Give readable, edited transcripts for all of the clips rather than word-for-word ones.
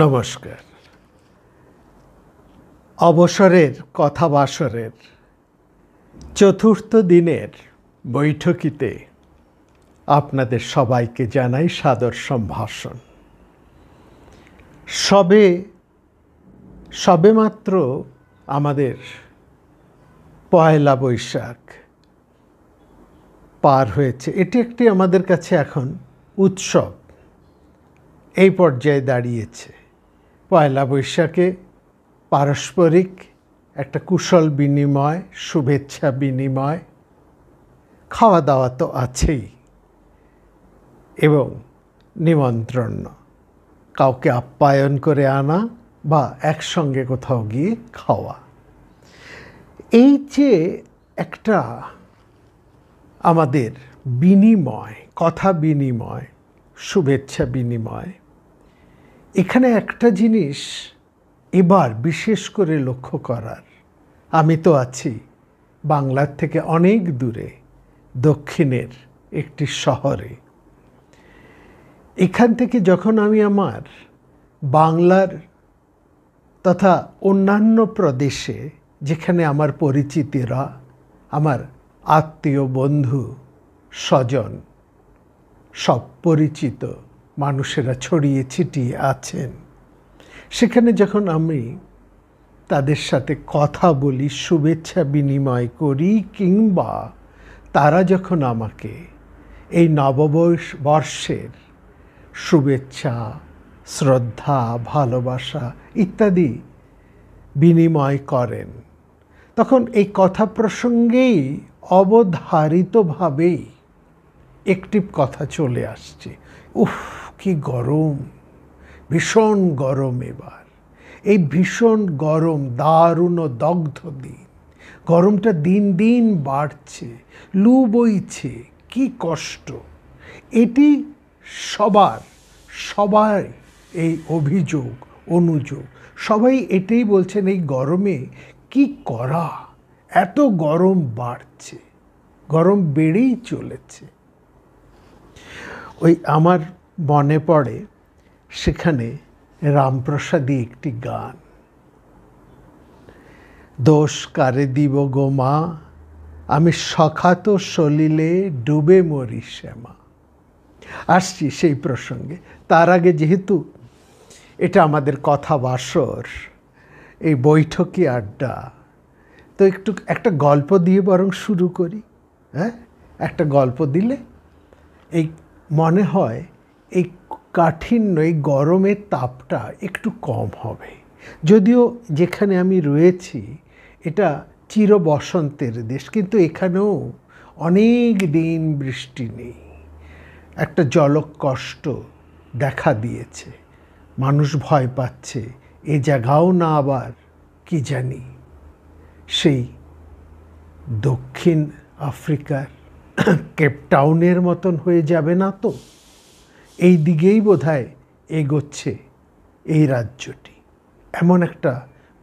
নমস্কার। অবসরের কথাবাসরের চতুর্থ দিনের বৈঠকিতে আপনাদের সবাইকে জানাই সাদর সম্ভাষণ। সবেমাত্র আমাদের পয়লা বৈশাখ পার হয়েছে। এটি একটি আমাদের কাছে এখন উৎসব এই পর্যায়ে দাঁড়িয়েছে। পয়লা বৈশাখে পারস্পরিক একটা কুশল বিনিময়, শুভেচ্ছা বিনিময়, খাওয়া দাওয়া তো আছেই এবং নিমন্ত্রণ, কাউকে আপ্যায়ন করে আনা বা একসঙ্গে কোথাও গিয়ে খাওয়া। এই যে একটা আমাদের বিনিময়, কথা বিনিময়, শুভেচ্ছা বিনিময়, এখানে একটা জিনিস এবার বিশেষ করে লক্ষ্য করার, আমি তো আছি বাংলার থেকে অনেক দূরে দক্ষিণের একটি শহরে। এখান থেকে যখন আমি আমার বাংলার তথা অন্যান্য প্রদেশে যেখানে আমার পরিচিতিরা, আমার আত্মীয় বন্ধু স্বজন, সব পরিচিত মানুষেরা ছড়িয়ে ছিটিয়ে আছেন, সেখানে যখন আমি তাদের সাথে কথা বলি, শুভেচ্ছা বিনিময় করি, কিংবা তারা যখন আমাকে এই নববর্ষের শুভেচ্ছা, শ্রদ্ধা, ভালোবাসা ইত্যাদি বিনিময় করেন, তখন এই কথা প্রসঙ্গেই অবধারিতভাবেই একটি কথা চলে আসছে। উফ, কি গরম, ভীষণ গরম। এবার এই ভীষণ গরম, দারুণ দগ্ধ দিন, গরমটা দিন দিন বাড়ছে, লু বইছে, কি কষ্ট। এটি সবাই এই অভিযোগ, অনুযোগ, সবাই এটাই বলছেন, এই গরমে কি করা, এত গরম বাড়ছে, গরম বেড়েই চলেছে। ওই আমার মনে পড়ে সেখানে রামপ্রসাদী একটি গান, দোষ কারে দিব গো মা, আমি সখাত সলিলে ডুবে মরি শ্যামা। আসছি সেই প্রসঙ্গে। তার আগে যেহেতু এটা আমাদের কথাবাসর, এই বৈঠকি আড্ডা, তো একটা গল্প দিয়ে বরং শুরু করি। একটা গল্প দিলে এই মনে হয় এই কাঠিন্য, এই গরমের তাপটা একটু কম হবে। যদিও যেখানে আমি রয়েছি এটা চির বসন্তের দেশ, কিন্তু এখানেও অনেক দিন বৃষ্টি নেই। একটা জলকষ্ট দেখা দিয়েছে, মানুষ ভয় পাচ্ছে এ জায়গাও না আবার কি জানি সেই দক্ষিণ আফ্রিকার কেপটাউনের মতন হয়ে যাবে না তো। এই দিকেই বোধহয় এগোচ্ছে এই রাজ্যটি, এমন একটা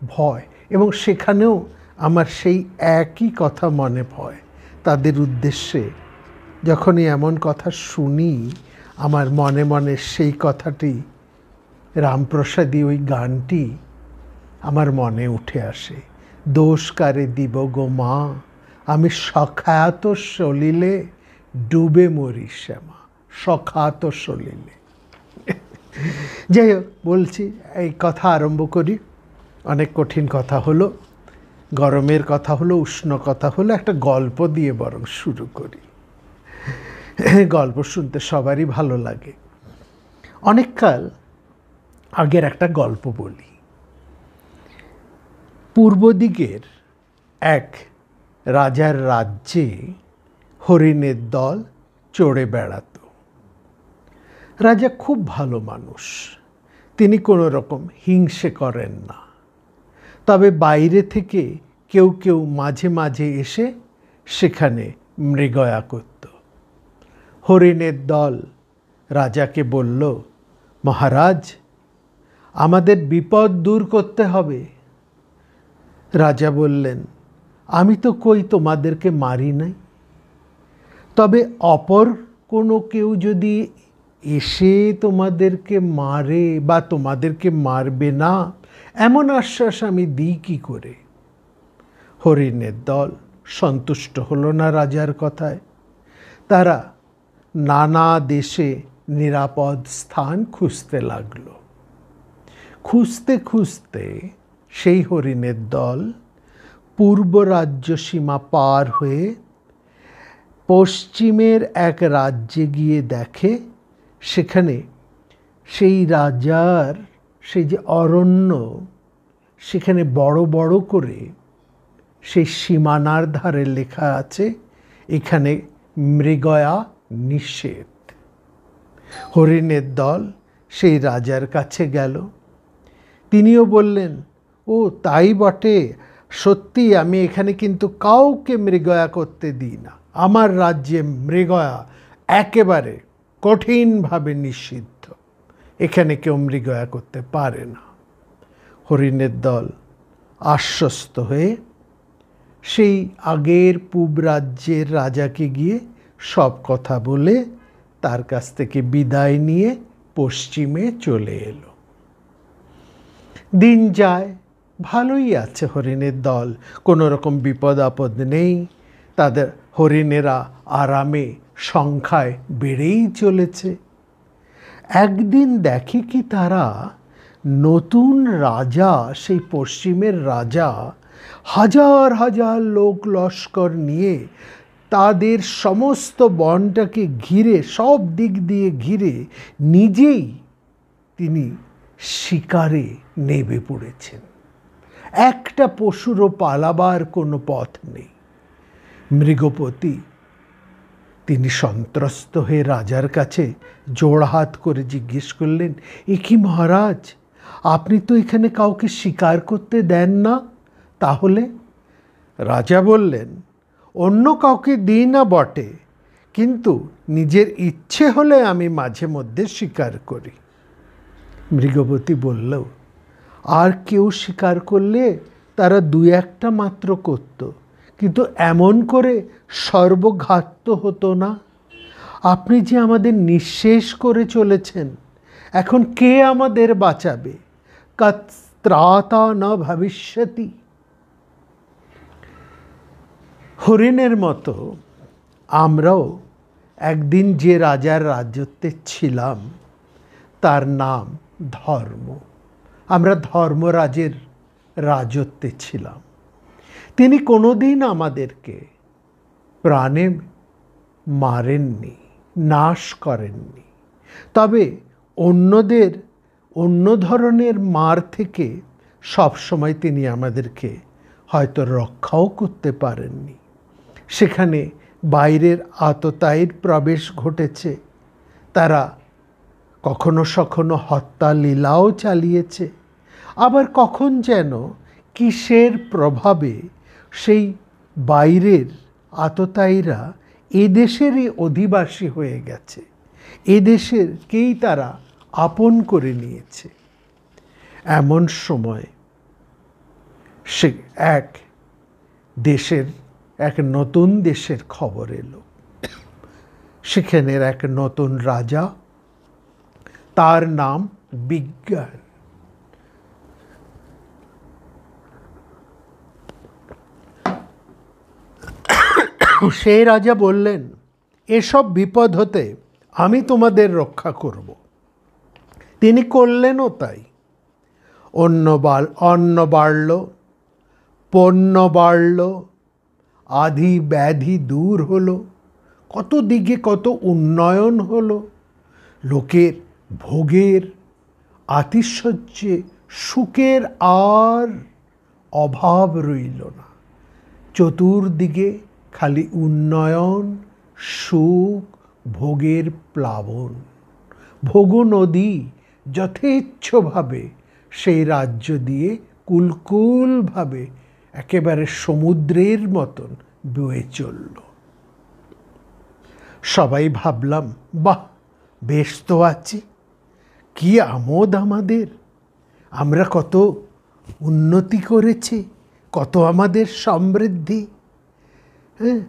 ভয়। এবং সেখানেও আমার সেই একই কথা মনে হয় তাদের উদ্দেশ্যে। যখনই এমন কথা শুনি, আমার মনে মনে সেই কথাটি, রামপ্রসাদী ওই গানটি আমার মনে উঠে আসে। দোষ কারে দিব গো মা, আমি সখাত সলিলে ডুবে মরি শ্যামা। সখাত সলিলে। যাই হোক, বলছি, এই কথা আরম্ভ করি। অনেক কঠিন কথা হলো, গরমের কথা হলো, উষ্ণ কথা হলো, একটা গল্প দিয়ে বরং শুরু করি। গল্প শুনতে সবারই ভালো লাগে। অনেককাল আগের একটা গল্প বলি। পূর্ব দিকের এক রাজার রাজ্যে হরিণের দল চড়ে বেড়াত। রাজা খুব ভালো মানুষ, তিনি কোনো রকম হিংসে করেন না। তবে বাইরে থেকে কেউ কেউ মাঝে মাঝে এসে সেখানে মৃগয়া করত। হরিণের দল রাজাকে বলল, মহারাজ, আমাদের বিপদ দূর করতে হবে। রাজা বললেন, আমি তো কই তোমাদেরকে মারি নাই, তবে অপর কোনো কেউ যদি এসে তোমাদেরকে মারে বা তোমাদেরকে মারবে না এমন আশ্বাস আমি দিই কি করে? হরিণের দল সন্তুষ্ট হলো না রাজার কথায়। তারা নানা দেশে নিরাপদ স্থান খুঁজতে লাগলো। খুঁজতে খুঁজতে সেই হরিণের দল পূর্ব রাজ্য সীমা পার হয়ে পশ্চিমের এক রাজ্যে গিয়ে দেখে সেখানে সেই রাজার সেই যে অরণ্য, সেখানে বড় বড় করে সেই সীমানার ধারে লেখা আছে এখানে মৃগয়া নিষেধ। হরিণের দল সেই রাজার কাছে গেল। তিনিও বললেন, ও তাই বটে, সত্যি আমি এখানে কিন্তু কাউকে মৃগয়া করতে দিই না। আমার রাজ্যে মৃগয়া একেবারে কঠিনভাবে নিষিদ্ধ, এখানে কেউ মৃগয়া করতে পারে না। হরিণের দল আশ্বস্ত হয়ে সেই আগের পূব রাজ্যের রাজাকে গিয়ে সব কথা বলে তার কাছ থেকে বিদায় নিয়ে পশ্চিমে চলে এলো। দিন যায়, ভালোই আছে হরিণের দল, কোনো রকম বিপদ আপদ নেই। তাদের হরিণেরা আরামে সংখ্যায় বেড়েই চলেছে। একদিন দেখে কি তারা নতুন রাজা, সেই পশ্চিমের রাজা হাজার হাজার লোক লস্কর নিয়ে তাদের সমস্ত বনটাকে ঘিরে, সব দিক দিয়ে ঘিরে নিজেই তিনি শিকারে নেমে পড়েছেন। একটা পশুরও পালাবার কোনো পথ নেই। মৃগপতি তিনি সন্ত্রস্ত হয়ে রাজার কাছে জোড়হাত করে জিজ্ঞেস করলেন, এ কি মহারাজ, আপনি তো এখানে কাউকে শিকার করতে দেন না, তাহলে? রাজা বললেন, অন্য কাউকে দিই না বটে, কিন্তু নিজের ইচ্ছে হলে আমি মাঝে মধ্যে শিকার করি। মৃগপতি বলল, আর কেউ শিকার করলে তারা দু একটা মাত্র করত, কিন্তু এমন করে সর্বঘাত তো হতো না। আপনি যে আমাদের নিঃশেষ করে চলেছেন, এখন কে আমাদের বাঁচাবে? কত্রাতা ন ভবিষ্যতি। হরিণের মতো আমরাও একদিন যে রাজার রাজত্বে ছিলাম তার নাম ধর্ম। আমরা ধর্মরাজের রাজত্বে ছিলাম। তিনি কোনোদিন আমাদেরকে প্রাণে মারেননি, নাশ করেননি। তবে অন্যদের অন্য ধরনের মার থেকে সবসময় তিনি আমাদেরকে হয়তো রক্ষাও করতে পারেননি। সেখানে বাইরের আততায়ীর প্রবেশ ঘটেছে, তারা কখনো সখনো হত্যা লীলাও চালিয়েছে। আবার কখন যেন কিসের প্রভাবে সেই বাইরের আততায়ীরা এদেশেরই অধিবাসী হয়ে গেছে, এদেশেরকেই তারা আপন করে নিয়েছে। এমন সময় সে এক নতুন দেশের খবর এলো। সেখানের এক নতুন রাজা, তার নাম বিজ্ঞান। সেই রাজা বললেন, এসব বিপদ হতে আমি তোমাদের রক্ষা করব। তিনি করলেনও তাই। অন্ন বাড়ল, পণ্য বাড়ল, আধি ব্যাধি দূর হলো, কত দিকে কত উন্নয়ন হলো। লোকের ভোগের, আতিশয্যে, সুখের আর অভাব রইল না। চতুর্দিকে খালি উন্নয়ন, সুখ, ভোগের প্লাবন। ভোগ নদী যথেচ্ছভাবে সেই রাজ্য দিয়ে কুলকুলভাবে একেবারে সমুদ্রের মতন বয়ে চলল। সবাই ভাবলাম, বাহ, বেশ তো আছি, কি আমোদ আমাদের, আমরা কত উন্নতি করেছি, কত আমাদের সমৃদ্ধি। হ্যাঁ,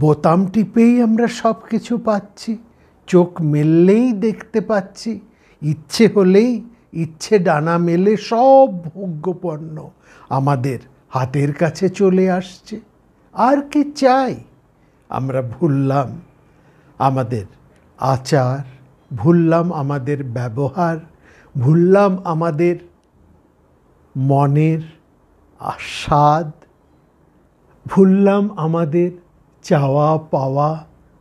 বোতাম টিপেই আমরা সব কিছু পাচ্ছি, চোখ মেললেই দেখতে পাচ্ছি, ইচ্ছে হলেই ইচ্ছে ডানা মেলে সব ভোগ্যপণ্য আমাদের হাতের কাছে চলে আসছে। আর কি চাই? আমরা ভুললাম আমাদের আচার, ভুললাম আমাদের ব্যবহার, ভুললাম আমাদের মনের স্বাদ, ভুললাম আমাদের চাওয়া পাওয়া,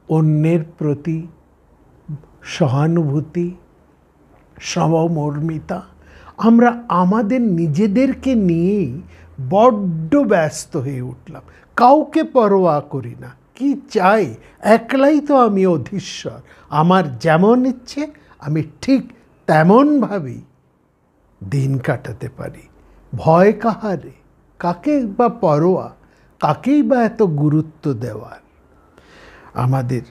অন্যের প্রতি সহানুভূতি, সমমর্মিতা। আমরা আমাদের নিজেদেরকে নিয়েই বড্ড ব্যস্ত হয়ে উঠলাম, কাউকে পরোয়া করি না। কি চাই? একলাই তো আমি অধীশ্বর, আমার যেমন ইচ্ছে আমি ঠিক তেমনভাবেই দিন কাটাতে পারি। ভয় কাহারে? কাকে বা পরোয়া? কাকেই বা এত গুরুত্ব দেওয়ার? আমাদের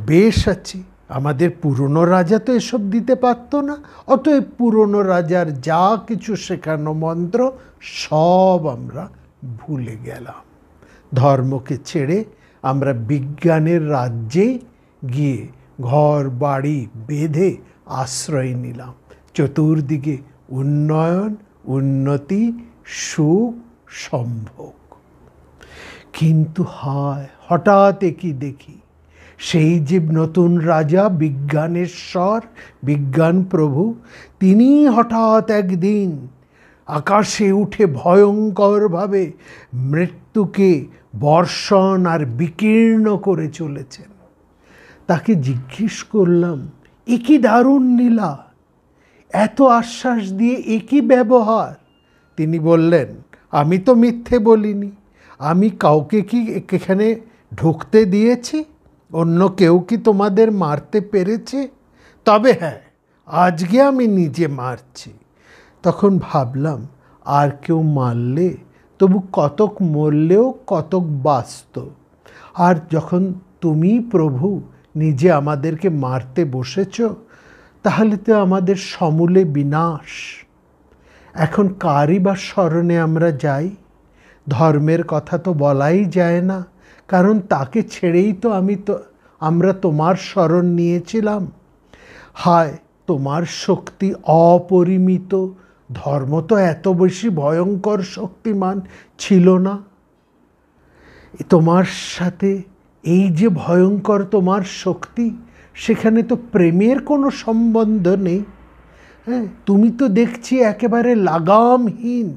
বেশ আছে, আমাদের পুরনো রাজা তো এসব দিতে পারতো না। অতএব পুরনো রাজার যা কিছু শেখানো মন্ত্র সব আমরা ভুলে গেলাম। ধর্মকে ছেড়ে আমরা বিজ্ঞানের রাজ্যে গিয়ে ঘর বাড়ি বেঁধে আশ্রয় নিলাম। চতুর্দিকে উন্নয়ন, উন্নতি, সুখ, সম্ভোগ। কিন্তু হায়, হঠাৎ একই দেখি সেই যে নতুন রাজা বিজ্ঞানেশ্বর, বিজ্ঞান প্রভু, তিনি হঠাৎ একদিন আকাশে উঠে ভয়ঙ্করভাবে মৃত্যুকে বর্ষণ আর বিকীর্ণ করে চলেছেন। তাকে জিজ্ঞেস করলাম, এ কি দারুণ লীলা! এত আশ্বাস দিয়ে একই ব্যবহার। তিনি বললেন, আমি তো মিথ্যে বলিনি। আমি কাউকে কি এখানে ঢুকতে দিয়েছি? অন্য কেউ কি তোমাদের মারতে পেরেছে? তবে হ্যাঁ, আজকে আমি নিজে মারছি। তখন ভাবলাম, আর কেউ মারলে তবু কতক মরলেও কতক বাঁচত। আর যখন তুমি প্রভু নিজে আমাদেরকে মারতে বসেছ, তাহলে তো আমাদের সমূলে বিনাশ। এখন কারই বা শরণে আমরা যাই? ধর্মের কথা তো বলাই যায় না, কারণ তাকে ছেড়েই তো আমরা তোমার শরণ নিয়েছিলাম। হায়, তোমার শক্তি অপরিমিত, ধর্ম তো এত বেশি ভয়ঙ্কর শক্তিমান ছিল না। তোমার সাথে এই যে ভয়ঙ্কর তোমার শক্তি, সেখানে তো প্রেমের কোনো সম্বন্ধ নেই। হ্যাঁ, তুমি তো দেখছি একেবারে লাগামহীন,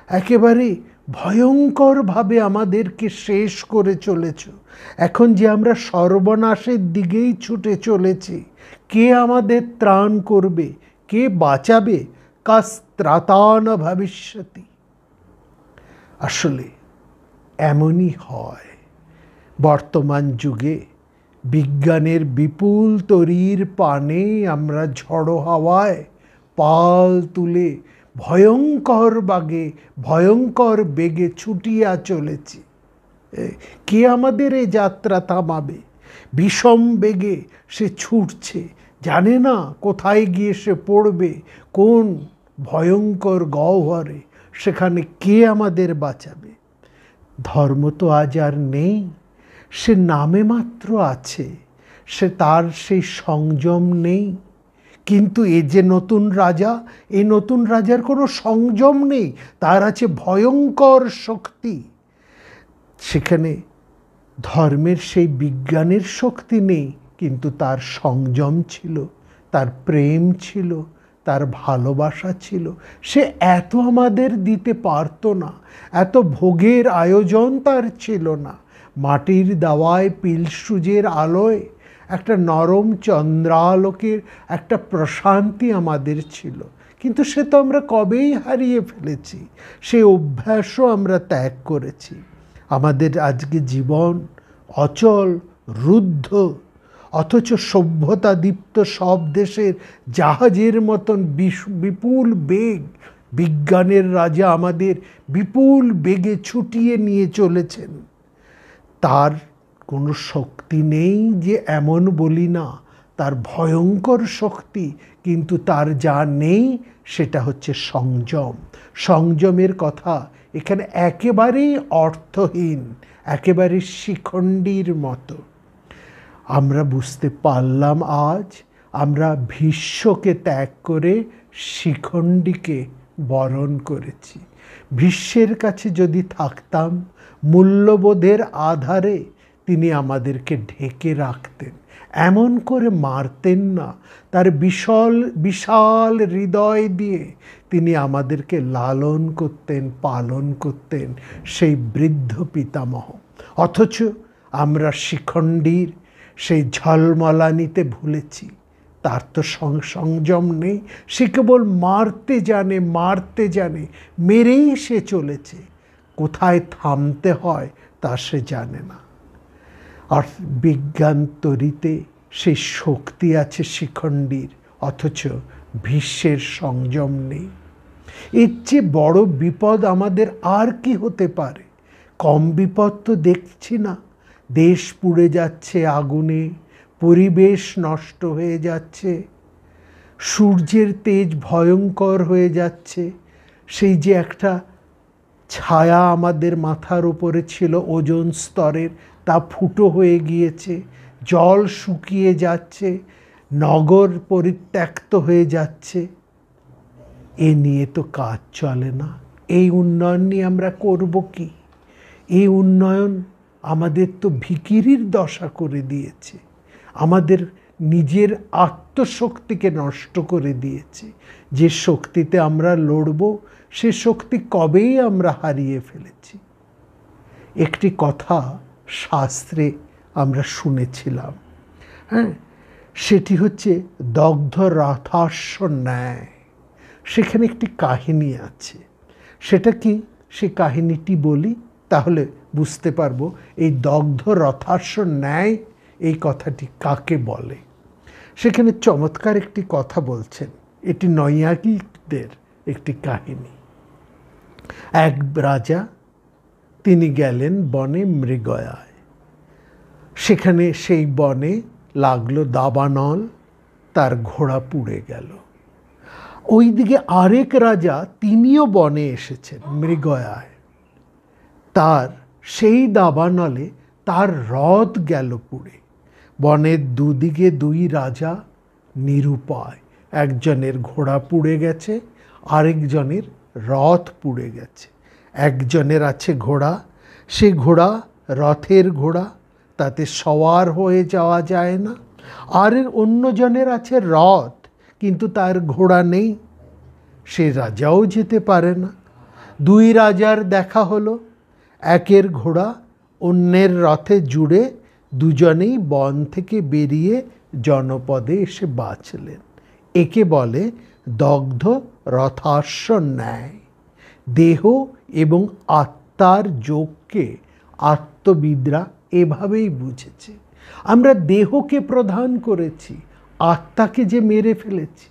একেবারে ভয়ঙ্করভাবে আমাদেরকে শেষ করে চলেছ। এখন যে আমরা সর্বনাশের দিকেই ছুটে চলেছি, কে আমাদের ত্রাণ করবে? কে বাঁচাবে? কাস্ত্রাতান ভবিষ্যতি। আসলে এমনই হয়। বর্তমান যুগে বিজ্ঞানের বিপুল তরীর পানে আমরা ঝড়ো হাওয়ায় পাল তুলে ভয়ঙ্কর বেগে ছুটিয়া চলেছি। কে আমাদের এই যাত্রা থামাবে? বিষম বেগে সে ছুটছে, জানে না কোথায় গিয়ে সে পড়বে, কোন ভয়ঙ্কর গহ্বরে। সেখানে কে আমাদের বাঁচাবে? ধর্ম তো আজ আর নেই, সে নামে মাত্র আছে। তার সেই সংযম নেই। কিন্তু এ যে নতুন রাজা, এই নতুন রাজার কোনো সংযম নেই, তার আছে ভয়ঙ্কর শক্তি। সেখানে ধর্মের সেই বিজ্ঞানের শক্তি নেই, কিন্তু তার সংযম ছিল, তার প্রেম ছিল, তার ভালোবাসা ছিল। সে এত আমাদের দিতে পারত না, এত ভোগের আয়োজন তার ছিল না। মাটির দাওয়ায় পিলসুজের আলোয় একটা নরম চন্দ্রালোকের একটা প্রশান্তি আমাদের ছিল, কিন্তু সে তো আমরা কবেই হারিয়ে ফেলেছি। সেই অভ্যাসও আমরা ত্যাগ করেছি। আমাদের আজকে জীবন অচল, রুদ্ধ, অথচ সভ্যতা দীপ্ত সব দেশের জাহাজের মতন বিপুল বেগ বিজ্ঞানের রাজা আমাদের বিপুল বেগে ছুটিয়ে নিয়ে চলেছেন। তার কোনো শক্তি নেই যে এমন বলি না, তার ভয়ঙ্কর শক্তি, কিন্তু তার যা নেই সেটা হচ্ছে সংযম। সংযমের কথা এখানে একেবারেই অর্থহীন, একেবারে শিখণ্ডীর মতো। আমরা বুঝতে পারলাম আজ আমরা ভীষ্মকে ত্যাগ করে শিখণ্ডীকে বরণ করেছি। ভীষ্মের কাছে যদি থাকতাম, মূল্যবোধের আধারে তিনি আমাদেরকে ঢেকে রাখতেন, এমন করে মারতেন না। তার বিশাল বিশাল হৃদয় দিয়ে তিনি আমাদেরকে লালন করতেন, পালন করতেন, সেই বৃদ্ধ পিতামহ। অথচ আমরা শিখণ্ডীর সেই ঝলমলানিতে ভুলেছি। তার তো সংযম নেই, সে কেবল মারতে জানে, মেরেই সে চলেছে। কোথায় থামতে হয় তা সে জানে না। আর বিজ্ঞান তরিতে সেই শক্তি আছে শিখণ্ডীর, অথচ ভীষ্মের সংযম নেই। এর চেয়ে বড় বিপদ আমাদের আর কি হতে পারে? কম বিপদ তো দেখছি না। দেশ পুড়ে যাচ্ছে আগুনে, পরিবেশ নষ্ট হয়ে যাচ্ছে, সূর্যের তেজ ভয়ঙ্কর হয়ে যাচ্ছে। সেই যে একটা ছায়া আমাদের মাথার উপরে ছিল ওজোন স্তরের, তা ফুটো হয়ে গিয়েছে, জল শুকিয়ে যাচ্ছে, নগর পরিত্যক্ত হয়ে যাচ্ছে। এ নিয়ে তো কাজ চলে না। এই উন্নয়ন নিয়ে আমরা করব কি? এই উন্নয়ন আমাদের তো ভিখিরির দশা করে দিয়েছে, আমাদের নিজের আত্মশক্তিকে নষ্ট করে দিয়েছে। যে শক্তিতে আমরা লড়ব, সে শক্তি কবেই আমরা হারিয়ে ফেলেছি। একটি কথা শাস্ত্রে আমরা শুনেছিলাম, হ্যাঁ, সেটি হচ্ছে দগ্ধ রথাস্য ন্যায়। সেখানে একটি কাহিনী আছে। সেটা কি? সে কাহিনীটি বলি, তাহলে বুঝতে পারবো এই দগ্ধ রথাস্য ন্যায় এই কথাটি কাকে বলে। সেখানে চমৎকার একটি কথা বলছেন। এটি নৈয়ায়িকদের একটি কাহিনী। এক রাজা, তিনি গেলেন বনে মৃগয়ায়। সেখানে সেই বনে লাগলো দাবানল, তার ঘোড়া পুড়ে গেল। ওইদিকে আরেক রাজা, তিনিও বনে এসেছেন মৃগয়ায়। তার সেই দাবানলে তার রথ গেল পুড়ে। বনের দুদিকে দুই রাজা নিরুপায়। একজনের ঘোড়া পুড়ে গেছে, আরেকজনের রথ পুড়ে গেছে। একজনের আছে ঘোড়া, সে ঘোড়া রথের ঘোড়া, তাতে সওয়ার হয়ে যাওয়া যায় না। আর অন্যজনের আছে রথ, কিন্তু তার ঘোড়া নেই, সে রাজাও যেতে পারে না। দুই রাজার দেখা হলো, একের ঘোড়া অন্যের রথে জুড়ে দুজনেই বন থেকে বেরিয়ে জনপদে এসে বাঁচলেন। একে বলে দগ্ধ রথাস্য ন্যায়। দেহ এবং আত্মার যোগকে আত্মবিদরা এভাবেই বুঝেছে। আমরা দেহকে প্রধান করেছি, আত্মাকে যে মেরে ফেলেছি।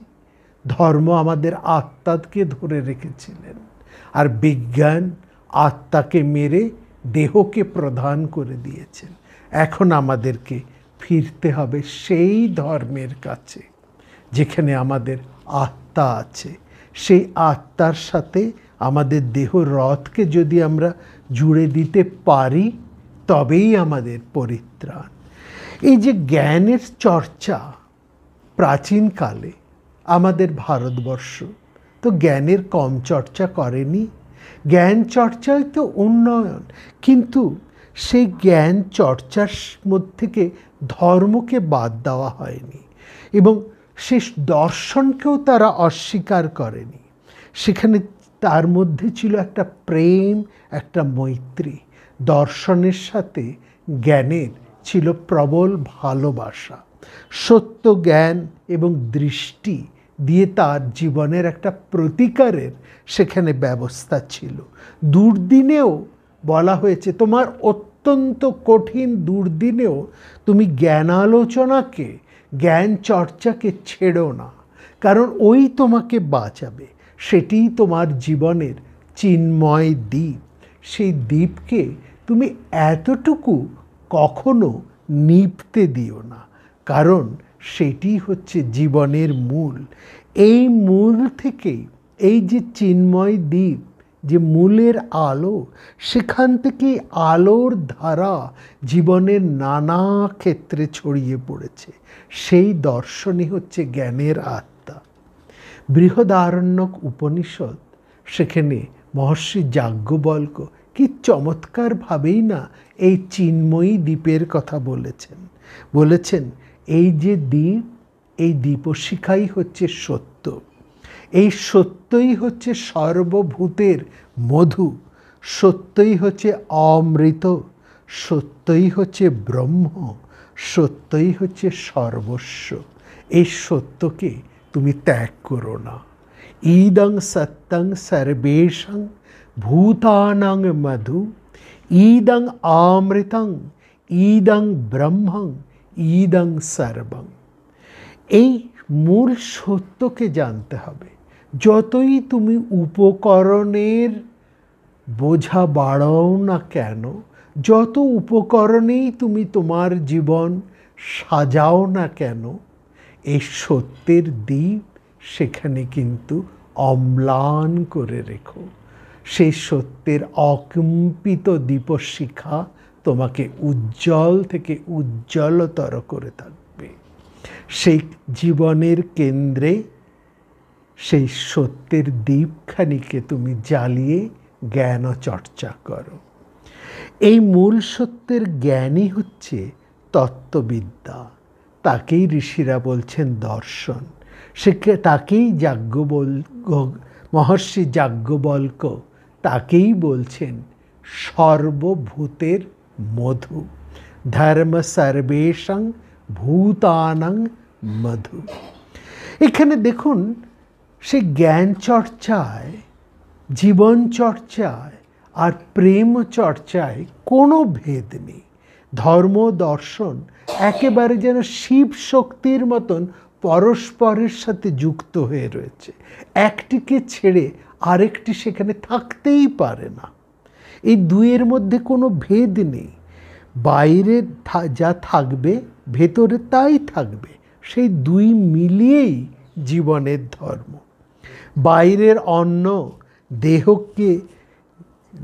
ধর্ম আমাদের আত্মাকে ধরে রেখেছিলেন, আর বিজ্ঞান আত্মাকে মেরে দেহকে প্রধান করে দিয়েছেন। এখন আমাদেরকে ফিরতে হবে সেই ধর্মের কাছে যেখানে আমাদের আত্মা আছে। সেই আত্মার সাথে আমাদের দেহ রথকে যদি আমরা জুড়ে দিতে পারি, তবেই আমাদের পরিত্রাণ। এই যে জ্ঞানের চর্চা, প্রাচীনকালে আমাদের ভারতবর্ষ তো জ্ঞানের কম চর্চা করেনি। জ্ঞান চর্চাই তো উন্নয়ন, কিন্তু সেই জ্ঞান চর্চার মধ্যে থেকে ধর্মকে বাদ দেওয়া হয়নি, এবং সে দর্শনকেও তারা অস্বীকার করেনি। সেখানে তার মধ্যে ছিল একটা প্রেম, একটা মৈত্রী। দর্শনের সাথে জ্ঞানের ছিল প্রবল ভালোবাসা। সত্য জ্ঞান এবং দৃষ্টি দিয়ে তার জীবনের একটা প্রতিকারের সেখানে ব্যবস্থা ছিল। দুর্দিনেও বলা হয়েছে, তোমার অত্যন্ত কঠিন দুর্দিনেও তুমি জ্ঞানালোচনাকে, জ্ঞান চর্চাকে ছেড়ো না, কারণ ওই তোমাকে বাঁচাবে। সেটিই তোমার জীবনের চিন্ময় দ্বীপ। সেই দ্বীপকে তুমি এতটুকু কখনো নিভতে দিও না, কারণ সেটি হচ্ছে জীবনের মূল। এই মূল থেকেই এই যে চিন্ময় দ্বীপ, যে মূলের আলো, সেখান থেকে আলোর ধারা জীবনের নানা ক্ষেত্রে ছড়িয়ে পড়েছে। সেই দর্শনই হচ্ছে জ্ঞানের আত্মা। বৃহদারণ্যক উপনিষদ, সেখানে মহর্ষি যাজ্ঞবল্ক্য কি চমৎকারভাবেই না এই চিন্ময়ী দ্বীপের কথা বলেছেন এই যে দ্বীপ, এই দীপশিখাই হচ্ছে সত্য। এই সত্যই হচ্ছে সর্বভূতের মধু, সত্যই হচ্ছে অমৃত, সত্যই হচ্ছে ব্রহ্ম, সত্যই হচ্ছে সর্বস্ব। এই সত্যকে তুমি ত্যাগ করো না। ইদং সত্যং সর্বেষাং ভূতানাং মধু, ইদং অমৃতং, ইদং ব্রহ্মং, ইদং সর্বং। এই মূল সত্যকে জানতে হবে। যতই তুমি উপকরণের বোঝা বাড়াও না কেন, যত উপকরণেই তুমি তোমার জীবন সাজাও না কেন, এই সত্যের দ্বীপ সেখানে কিন্তু অম্লান করে রেখো। সেই সত্যের অকম্পিত দীপশিখা তোমাকে উজ্জ্বল থেকে উজ্জ্বলতর করে থাকবে। সেই জীবনের কেন্দ্রে সেই সত্যের দীপখানিকে তুমি জ্বালিয়ে জ্ঞান চর্চা করো। এই মূল সত্যের জ্ঞানই হচ্ছে তত্ত্ববিদ্যা। তাকেই ঋষিরা বলছেন দর্শন। তাকেই মহর্ষি যাজ্ঞবল্ক্য তাকেই বলছেন সর্বভূতের মধু। ধর্ম সর্বেষাং ভূতানাং মধু। এখানে দেখুন, সে জ্ঞান চর্চায়, জীবন চর্চায় আর প্রেম চর্চায় কোনো ভেদ নেই। ধর্ম দর্শন একেবারে যেন শিব শক্তির মতন পরস্পরের সাথে যুক্ত হয়ে রয়েছে। একটিকে ছেড়ে আরেকটি সেখানে থাকতেই পারে না। এই দুইয়ের মধ্যে কোনো ভেদ নেই। বাইরে যা থাকবে ভেতরে তাই থাকবে। সেই দুই মিলিয়েই জীবনের ধর্ম। বাইরের অন্ন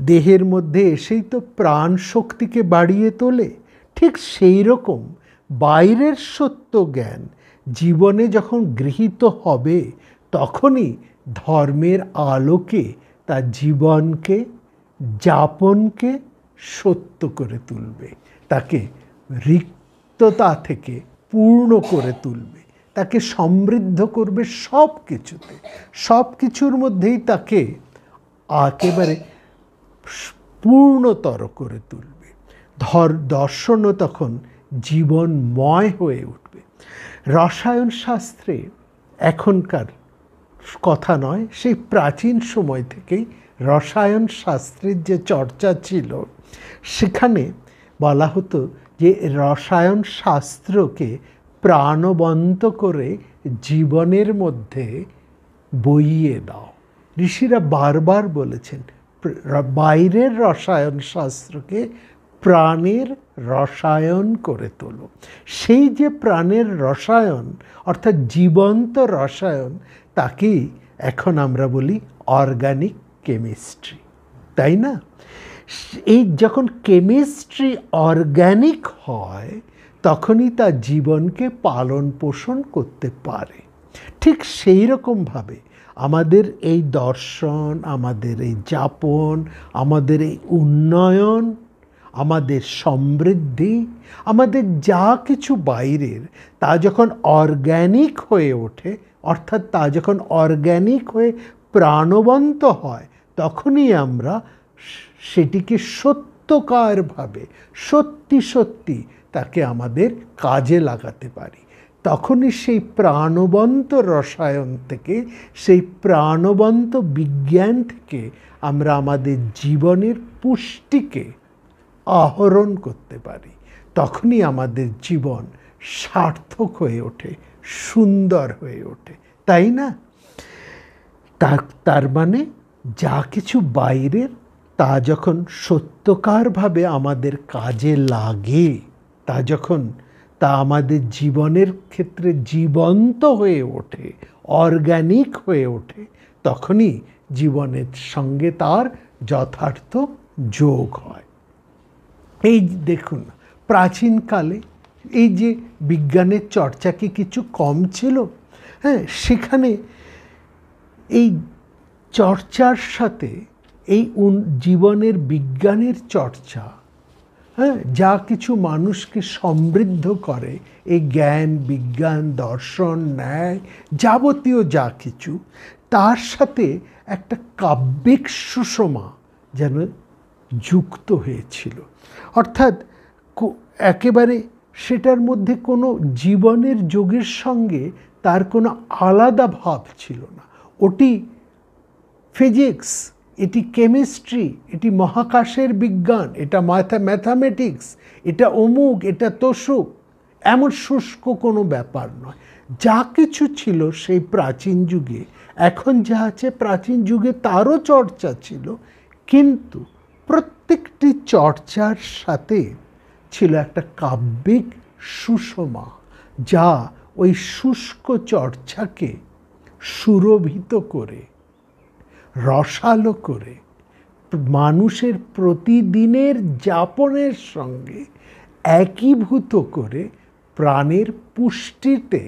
দেহের মধ্যে এসেই তো প্রাণ শক্তিকে বাড়িয়ে তোলে। ঠিক সেই রকম বাইরের সত্য জ্ঞান জীবনে যখন গৃহীত হবে, তখনই ধর্মের আলোকে তার জীবনকে, যাপনকে সত্য করে তুলবে। তাকে রিক্ততা থেকে পূর্ণ করে তুলবে, তাকে সমৃদ্ধ করবে সব কিছুতে। সব কিছুর মধ্যেই তাকে একেবারে পূর্ণতর করে তুলবে। দর্শনও তখন জীবনময় হয়ে উঠবে। রসায়ন শাস্ত্রে এখনকার কথা নয়, সেই প্রাচীন সময় থেকেই রসায়ন শাস্ত্রের যে চর্চা ছিল, সেখানে বলা হতো যে রসায়ন শাস্ত্রকে প্রাণবন্ত করে জীবনের মধ্যে বইয়ে দাও। ঋষিরা বারবার বলেছেন, বাইরের রসায়ন শাস্ত্রকে প্রাণের রসায়ন করে তোলো। সেই যে প্রাণের রসায়ন, অর্থাৎ জীবন্ত রসায়ন, তাকেই এখন আমরা বলি অর্গানিক কেমিস্ট্রি, তাই না? এই যখন কেমিস্ট্রি অর্গানিক হয়, তখনই তা জীবনকে পালন পোষণ করতে পারে। ঠিক সেই রকমভাবে আমাদের এই দর্শন, আমাদের এই যাপন, আমাদের এই উন্নয়ন, আমাদের সমৃদ্ধি, আমাদের যা কিছু বাইরের, তা যখন অর্গ্যানিক হয়ে ওঠে, অর্থাৎ তা যখন অর্গ্যানিক হয়ে প্রাণবন্ত হয়, তখনই আমরা সেটিকে সত্যকারভাবে, সত্যি সত্যি তাকে আমাদের কাজে লাগাতে পারি। তখনই সেই প্রাণবন্ত রসায়ন থেকে, সেই প্রাণবন্ত বিজ্ঞান থেকে আমরা আমাদের জীবনের পুষ্টিকে আহরণ করতে পারি। তখনই আমাদের জীবন সার্থক হয়ে ওঠে, সুন্দর হয়ে ওঠে, তাই না? তার মানে যা কিছু বাইরের, তা যখন সত্যকারভাবে আমাদের কাজে লাগে, তা আমাদের জীবনের ক্ষেত্রে জীবন্ত হয়ে ওঠে, অর্গানিক হয়ে ওঠে, তখনই জীবনের সঙ্গে তার যথার্থ যোগ হয়। এই দেখুন, প্রাচীনকালে এই যে বিজ্ঞানের চর্চা কি কিছু কম ছিল? হ্যাঁ, সেখানে এই চর্চার সাথে এই জীবনের বিজ্ঞানের চর্চা, হ্যাঁ, যা কিছু মানুষকে সমৃদ্ধ করে, এই জ্ঞান, বিজ্ঞান, দর্শন, ন্যায়, যাবতীয় যা কিছু, তার সাথে একটা কাব্যিক সুষমা যেন যুক্ত হয়েছিল। অর্থাৎ একেবারে সেটার মধ্যে কোনো জীবনের যোগের সঙ্গে তার কোনো আলাদা ভাব ছিল না। ওটি ফিজিক্স, এটি কেমিস্ট্রি, এটি মহাকাশের বিজ্ঞান, এটা ম্যাথামেটিক্স, এটা অমুক, এটা তসুক, এমন শুষ্ক কোনো ব্যাপার নয়। যা কিছু ছিল সেই প্রাচীন যুগে, এখন যা আছে প্রাচীন যুগে তারও চর্চা ছিল, কিন্তু প্রত্যেকটি চর্চার সাথে ছিল একটা কাব্যিক সুষমা, যা ওই শুষ্ক চর্চাকে সুরভিত করে, রসালো করে, মানুষের প্রতিদিনের যাপনের সঙ্গে একীভূত করে প্রাণের পুষ্টিতে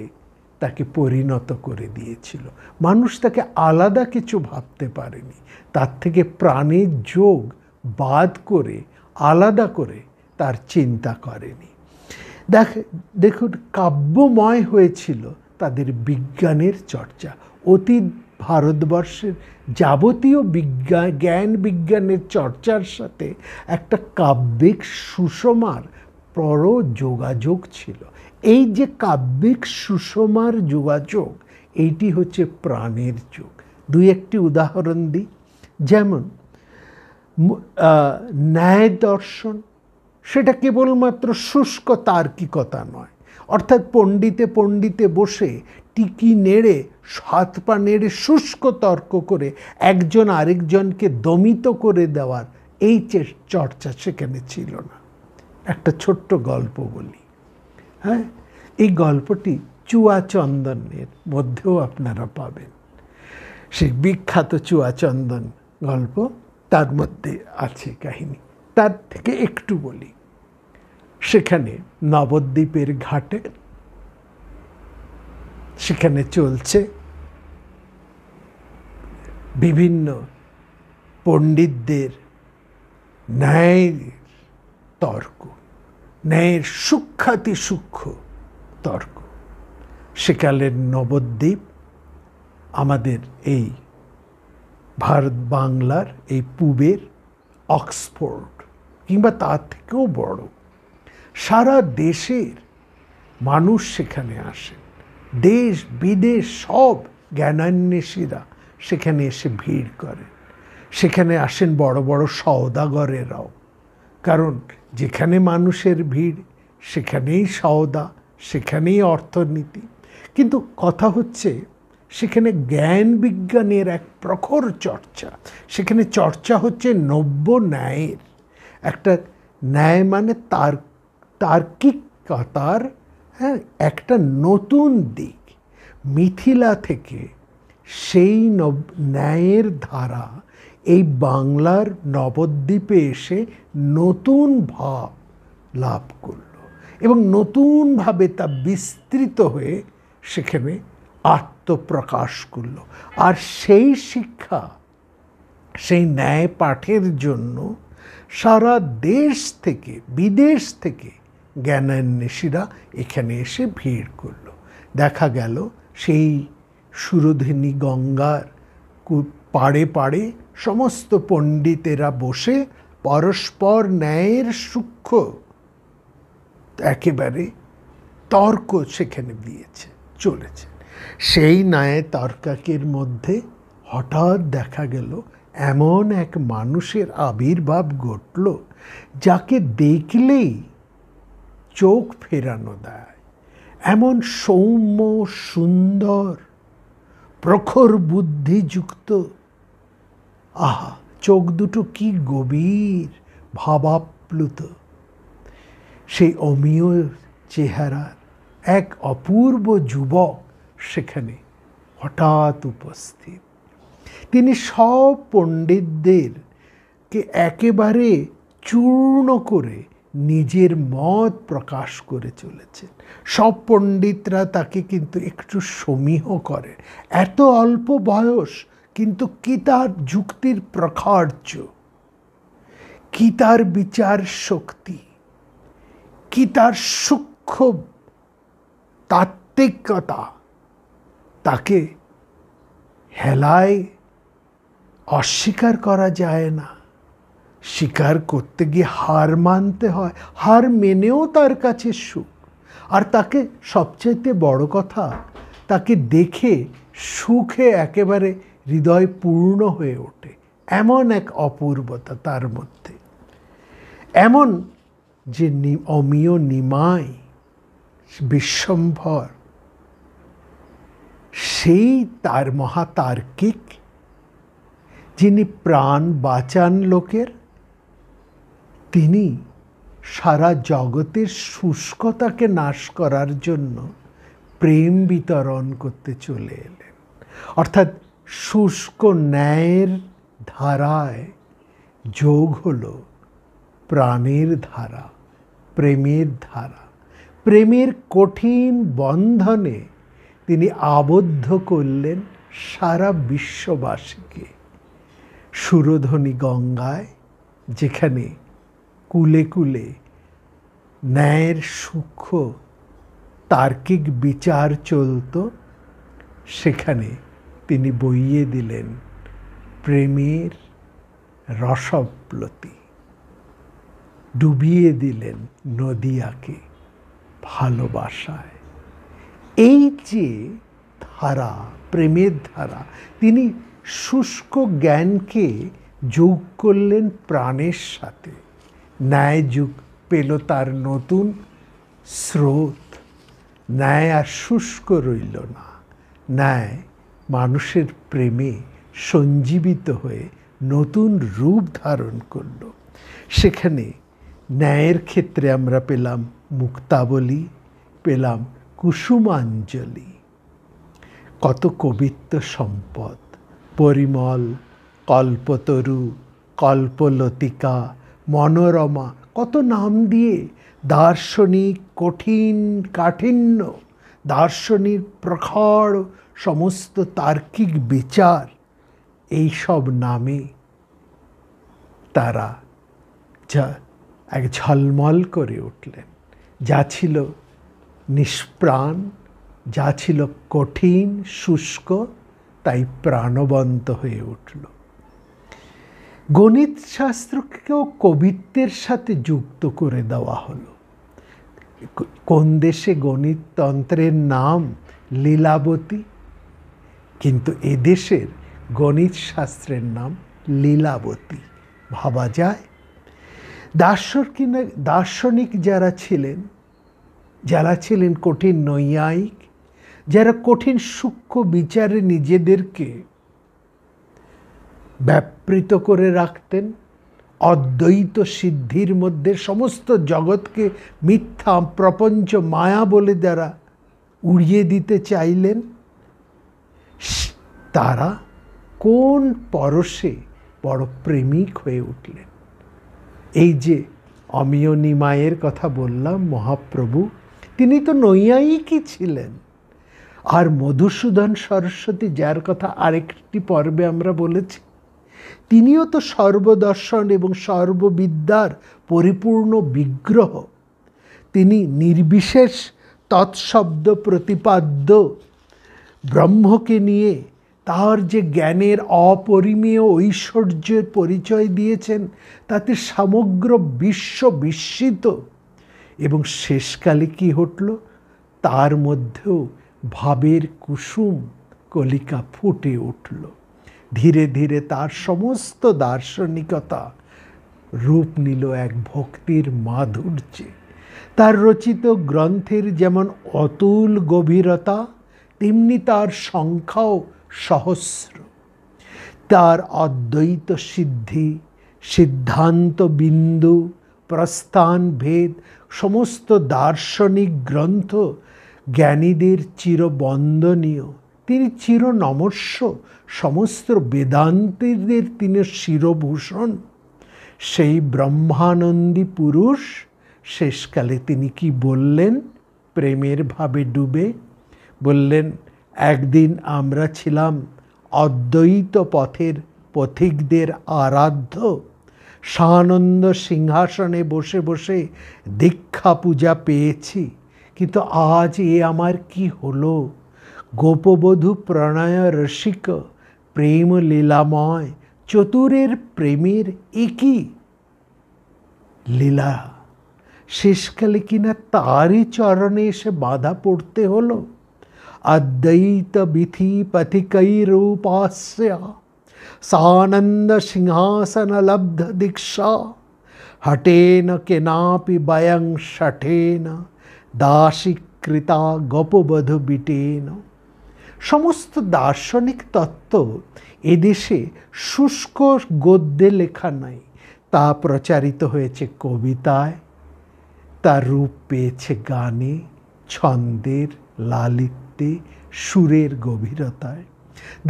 তাকে পরিণত করে দিয়েছিল। মানুষ তাকে আলাদা কিছু ভাবতে পারেনি, তার থেকে প্রাণের যোগ বাদ করে, আলাদা করে তার চিন্তা করেনি। দেখুন, কাব্যময় হয়েছিল তাদের বিজ্ঞানের চর্চা। অতীত ভারতবর্ষের যাবতীয় জ্ঞান বিজ্ঞানের চর্চার সাথে একটা কাব্যিক সুষমার বড় যোগাযোগ ছিল। এই যে কাব্যিক সুষমার যোগাযোগ, এইটি হচ্ছে প্রাণের যোগ। দুই একটি উদাহরণ দিই। যেমন ন্যায় দর্শন, সেটা কেবলমাত্র শুষ্ক তার্কিকতা নয়, অর্থাৎ পণ্ডিতে বসে টিকি নেড়ে, হাত পা নেড়ে শুষ্ক তর্ক করে একজন আরেকজনকে দমিত করে দেওয়ার এই চর্চা সেখানে ছিল না। একটা ছোট্ট গল্প বলি। হ্যাঁ, এই গল্পটি চুয়াচন্দনের মধ্যেও আপনারা পাবেন। সেই বিখ্যাত চুয়াচন্দন গল্প, তার মধ্যে আছে কাহিনী। তার থেকে একটু বলি। সেখানে নবদ্বীপের ঘাটে সেখানে চলছে বিভিন্ন পণ্ডিতদের ন্যায়ের তর্ক, ন্যায়ের সূক্ষ্মাতি সূক্ষ্ম তর্ক। সেকালের নবদ্বীপ আমাদের এই ভারত বাংলার এই পূবের অক্সফোর্ড কিংবা তার থেকেও বড়। সারা দেশের মানুষ সেখানে আসেন, দেশ বিদেশ সব জ্ঞানান্বেষীরা সেখানে এসে ভিড় করেন। সেখানে আসেন বড় বড় সওদাগরেরাও, কারণ যেখানে মানুষের ভিড় সেখানেই সওদা, সেখানেই অর্থনীতি। কিন্তু কথা হচ্ছে, সেখানে জ্ঞান বিজ্ঞানের এক প্রখর চর্চা। সেখানে চর্চা হচ্ছে নব্য ন্যায়ের। একটা ন্যায় মানে তার্কিকতার, হ্যাঁ, একটা নতুন দিক। মিথিলা থেকে সেই ন্যায়ের ধারা এই বাংলার নবদ্বীপে এসে নতুন ভাব লাভ করল এবং নতুনভাবে তা বিস্তৃত হয়ে সেখানে আত্মপ্রকাশ করল। আর সেই শিক্ষা, সেই ন্যায় পাঠের জন্য সারা দেশ থেকে বিদেশ থেকে জ্ঞানান্বেষীরা এখানে এসে ভিড় করল। দেখা গেল সেই সুরধিনী গঙ্গার পাড়ে পাড়ে সমস্ত পণ্ডিতেরা বসে পরস্পর ন্যায়ের সূক্ষ্ম একেবারে তর্ক সেখানে দিয়েছে, চলেছে। সেই ন্যায় তর্কাকের মধ্যে হঠাৎ দেখা গেল এমন এক মানুষের আবির্ভাব ঘটল, যাকে দেখলেই চোখ ফেরানো দেয়। এমন সৌম্য, সুন্দর, প্রখর বুদ্ধিযুক্ত, আহা, চোখ দুটো কি গভীর, ভাবাপ্লুত। সেই অমীয় চেহারার এক অপূর্ব যুবক সেখানে হঠাৎ উপস্থিত। তিনি সব পণ্ডিতদেরকে একেবারে চূর্ণ করে নিজের মত প্রকাশ করে চলেছেন। সব পণ্ডিতরা তাকে কিন্তু একটু সমীহ করে। এত অল্প বয়স, কিন্তু কি তার যুক্তির প্রখর্য, কি তার বিচার শক্তি, কি তার সূক্ষ্ম তাত্ত্বিকতা, তাকে হেলায় অস্বীকার করা যায় না। স্বীকার করতে গিয়ে হার মানতে হয়, হার মেনেও তার কাছে সুখ। আর তাকে সবচাইতে বড় কথা, তাকে দেখে সুখে একেবারে হৃদয় পূর্ণ হয়ে ওঠে। এমন এক অপূর্বতা তার মধ্যে, এমন যে অমিয় নিমাই বিশ্বম্ভর, সেই তার মহাতার্কিক, যিনি প্রাণ বাঁচান লোকের, তিনি সারা জগতের শুষ্কতাকে নাশ করার জন্য প্রেম বিতরণ করতে চলে এলেন। অর্থাৎ শুষ্ক ন্যায়ের ধারায় যোগ হলো প্রাণের ধারা, প্রেমের ধারা। প্রেমের কঠিন বন্ধনে তিনি আবদ্ধ করলেন সারা বিশ্ববাসীকে। সুরধ্বনি গঙ্গায়, যেখানে কুলে কুলে ন্যায়ের সূক্ষ্ম তার্কিক বিচার চলত, সেখানে তিনি বইয়ে দিলেন প্রেমের রসপ্লতি, ডুবিয়ে দিলেন নদিয়াকে ভালোবাসায়। এই যে ধারা, প্রেমের ধারা, তিনি শুষ্ক জ্ঞানকে যোগ করলেন প্রাণের সাথে। ন্যায় যুগ পেল তার নতুন স্রোত। ন্যায় আর শুষ্ক রইল না, ন্যায় মানুষের প্রেমে সঞ্জীবিত হয়ে নতুন রূপ ধারণ করল। সেখানে ন্যায়ের ক্ষেত্রে আমরা পেলাম মুক্তাবলী, পেলাম কুসুমাঞ্জলি। কত কবিত্ব সম্পদ, পরিমল, কল্পতরু, কল্পলতিকা, মনোরমা, কত নাম দিয়ে দার্শনিক কঠিন কাঠিন্য, দার্শনিক প্রখর সমস্ত তার্কিক বিচার, এই সব নামে তারা যা এক ঝলমল করে উঠলেন। যা ছিল নিষ্প্রাণ, যা ছিল কঠিন শুষ্ক, তাই প্রাণবন্ত হয়ে উঠল। গণিত শাস্ত্রকেও কবিত্বের সাথে যুক্ত করে দেওয়া হলো। কোন দেশে গণিত তন্ত্রের নাম লীলাবতী, কিন্তু এদেশের গণিত শাস্ত্রের নাম লীলাবতী। ভাবা যায়, দার্শনিক যারা ছিলেন কঠিন নৈয়ায়িক, যারা কঠিন সূক্ষ্ম বিচারে নিজেদেরকে ব্যাপৃত করে রাখতেন, অদ্বৈত সিদ্ধির মধ্যে সমস্ত জগৎকে মিথ্যা প্রপঞ্চ মায়া বলে যারা উড়িয়ে দিতে চাইলেন, তারা কোন পরশে বড় প্রেমিক হয়ে উঠলেন। এই যে অমিয় নিমাইয়ের কথা বললাম, মহাপ্রভু, তিনি তো নৈয়ায়িকই ছিলেন। আর মধুসূদন সরস্বতী, যার কথা আরেকটি পর্বে আমরা বলেছি, তিনিও তো সর্বদর্শন এবং সর্ববিদ্যার পরিপূর্ণ বিগ্রহ। তিনি নির্বিশেষ তৎশব্দ প্রতিপাদ্য ব্রহ্মকে নিয়ে তার যে জ্ঞানের অপরিমেয় ঐশ্বর্যের পরিচয় দিয়েছেন, তাতে সমগ্র বিশ্ব বিস্মিত। এবং শেষকালে কি ঘটল? তার মধ্যেও ভাবের কুসুম কলিকা ফুটে উঠল। ধীরে ধীরে তার সমস্ত দার্শনিকতা রূপ নিল এক ভক্তির মাধুর্যে। তার রচিত গ্রন্থের যেমন অতুল গভীরতা, তেমনি তার সংখ্যাও সহস্র। তার অদ্বৈত সিদ্ধি, সিদ্ধান্ত বিন্দু, প্রস্থান ভেদ, সমস্ত দার্শনিক গ্রন্থ জ্ঞানীদের চিরবন্দনীয়, তিনি চিরনমস্য, সমস্ত বেদান্তীদের তিনি শিরভূষণ। সেই ব্রহ্মানন্দী পুরুষ শেষকালে তিনি কি বললেন? প্রেমের ভাবে ডুবে বললেন, একদিন আমরা ছিলাম অদ্বৈত পথের পথিকদের আরাধ্য, সানন্দ সিংহাসনে বসে বসে দীক্ষা পূজা পেয়েছি, কিন্তু আজ এ আমার কি হলো? গোপবধূ প্রণয় রসিক প্রেম লীলাময়, চতুরের প্রেমের একই লীলা। শেষকালে কিনা তারই চরণে এসে বাধা পড়তে হলো। অদ্বৈত বিধি পথিকৈরূপাস্য সানন্দ সিংহাসন লব্ধ দীক্ষা, হঠেন কেনাপি বয়ং শঠেন দাসীকৃতা গোপবধূ বিটেন। সমস্ত দার্শনিক তত্ত্ব এদেশে শুষ্ক গদ্যে লেখা নাই, তা প্রচারিত হয়েছে কবিতায়, তার রূপ পেয়েছে গানে, ছন্দের লালিত্যে, সুরের গভীরতায়।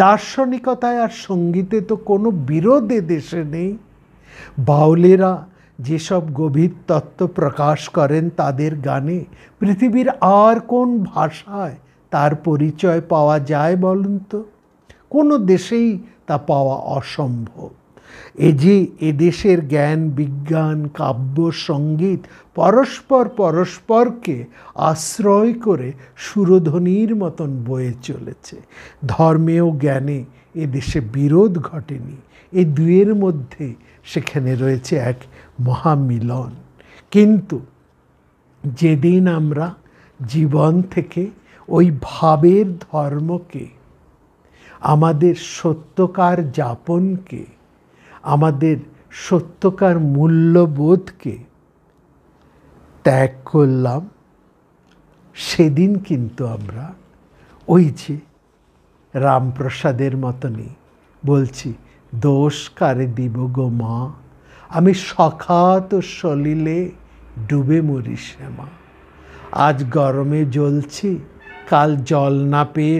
দার্শনিকতায় আর সঙ্গীতে তো কোনো বিরোধ দেশে নেই। বাউলেরা যেসব গভীর তত্ত্ব প্রকাশ করেন তাদের গানে পৃথিবীর আর কোন ভাষায় তার পরিচয় পাওয়া যায় বলুন তো? কোনো দেশেই তা পাওয়া অসম্ভব। এই যে এদেশের জ্ঞান, বিজ্ঞান, কাব্য, সঙ্গীত পরস্পরকে আশ্রয় করে সুরধ্বনির মতন বয়ে চলেছে। ধর্মে ও জ্ঞানে এদেশে বিরোধ ঘটেনি, এই দুয়ের মধ্যে সেখানে রয়েছে এক মহামিলন। কিন্তু যেদিন আমরা জীবন থেকে ওই ভাবের ধর্মকে, আমাদের সত্যকার যাপনকে, আমাদের সত্যকার মূল্যবোধকে ত্যাগ করলাম, সেদিন কিন্তু আমরা ওই যে রামপ্রসাদের মতনই বলছি, দোষ কারে দিব গো মা, আমি সখাত সলিলে ডুবে মরি শ্যামা। আজ গরমে জ্বলছি, কাল জল না পেয়ে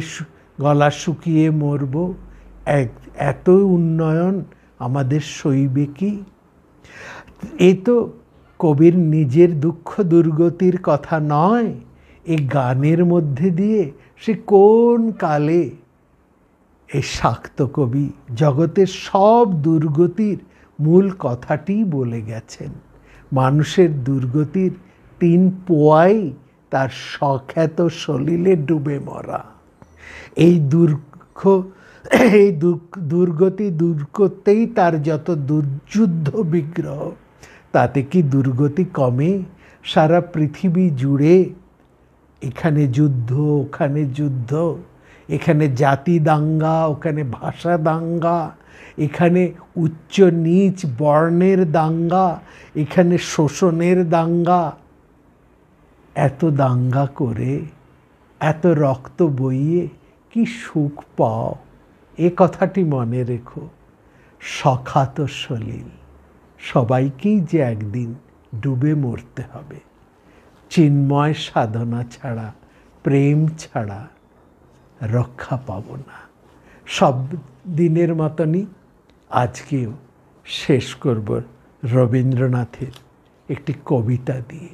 গলা শুকিয়ে মরব, এত উন্নয়ন আমাদের সইবে কি? এ তো কবির নিজের দুঃখ দুর্গতির কথা নয়, এই গানের মধ্যে দিয়ে সে কোন কালে এই শাক্ত কবি জগতের সব দুর্গতির মূল কথাটি বলে গেছেন। মানুষের দুর্গতির 3 পোয়াই তার সখ্যাত সলিলে ডুবে মরা। এই দুর্গতি দূর করতেই তার যত দুর্যুদ্ধ বিগ্রহ, তাতে কি দুর্গতি কমে? সারা পৃথিবী জুড়ে এখানে যুদ্ধ, ওখানে যুদ্ধ, এখানে জাতি দাঙ্গা, ওখানে ভাষা দাঙ্গা, এখানে উচ্চ নীচ বর্ণের দাঙ্গা, এখানে শোষণের দাঙ্গা। এত দাঙ্গা করে, এত রক্ত বইয়ে কি সুখ পাও? এ কথাটি মনে রেখো। সখাত সলিল, সবাইকেই যে একদিন ডুবে মরতে হবে। চিন্ময় সাধনা ছাড়া, প্রেম ছাড়া রক্ষা পাব না। সব দিনের মতনই আজকেও শেষ করব রবীন্দ্রনাথের একটি কবিতা দিয়ে।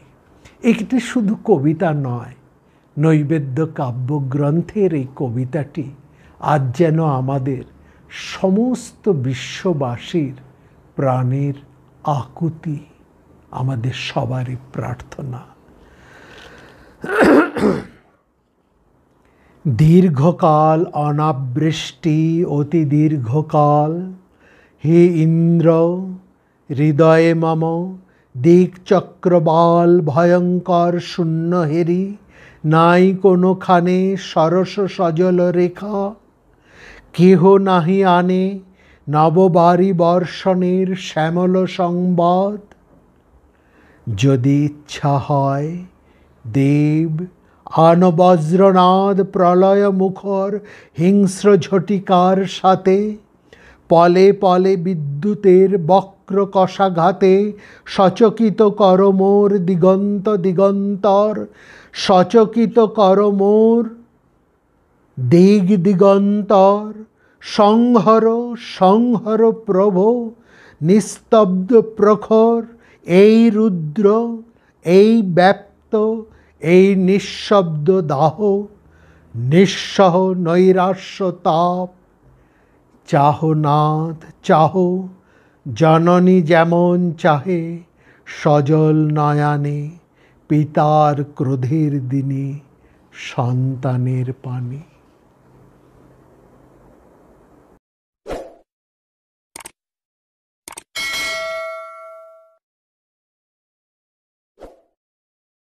একটি শুধু কবিতা নয়, নৈবেদ্য কাব্যগ্রন্থের এই কবিতাটি আজ যেন আমাদের সমস্ত বিশ্ববাসীর প্রাণের আকুতি, আমাদের সবারই প্রার্থনা। দীর্ঘকাল অনাবৃষ্টি, অতি দীর্ঘকাল, হে ইন্দ্র হৃদয়ে মম দিকচক্রবাল ভয়ঙ্কর শূন্য হেরি, নাই কোনোখানে সরস সজল রেখা, কেহ নাহি আনে নববারি বর্ষণের শ্যামল সংবাদ। যদি ইচ্ছা হয় দেব আন বজ্রনাদ প্রলয় মুখর হিংস্র ঝটিকার সাথে, পলে পলে বিদ্যুতের বক্র কষাঘাতে সচকিত কর মোর দিগন্ত দিগন্তর, সচকিত কর মোর দিগ দিগন্তর সংহর সংহর প্রভো, নিস্তব্ধ প্রখর এই রুদ্র, এই ব্যাপ্ত, এই নিঃশব্দ দাহ, নিঃসহ নৈরাশ্য তাপ। চাহ নাথ চাহ, জননী যেমন চাহে, সজল নয়ানে পিতার ক্রোধের দিনে সন্তানের পানে।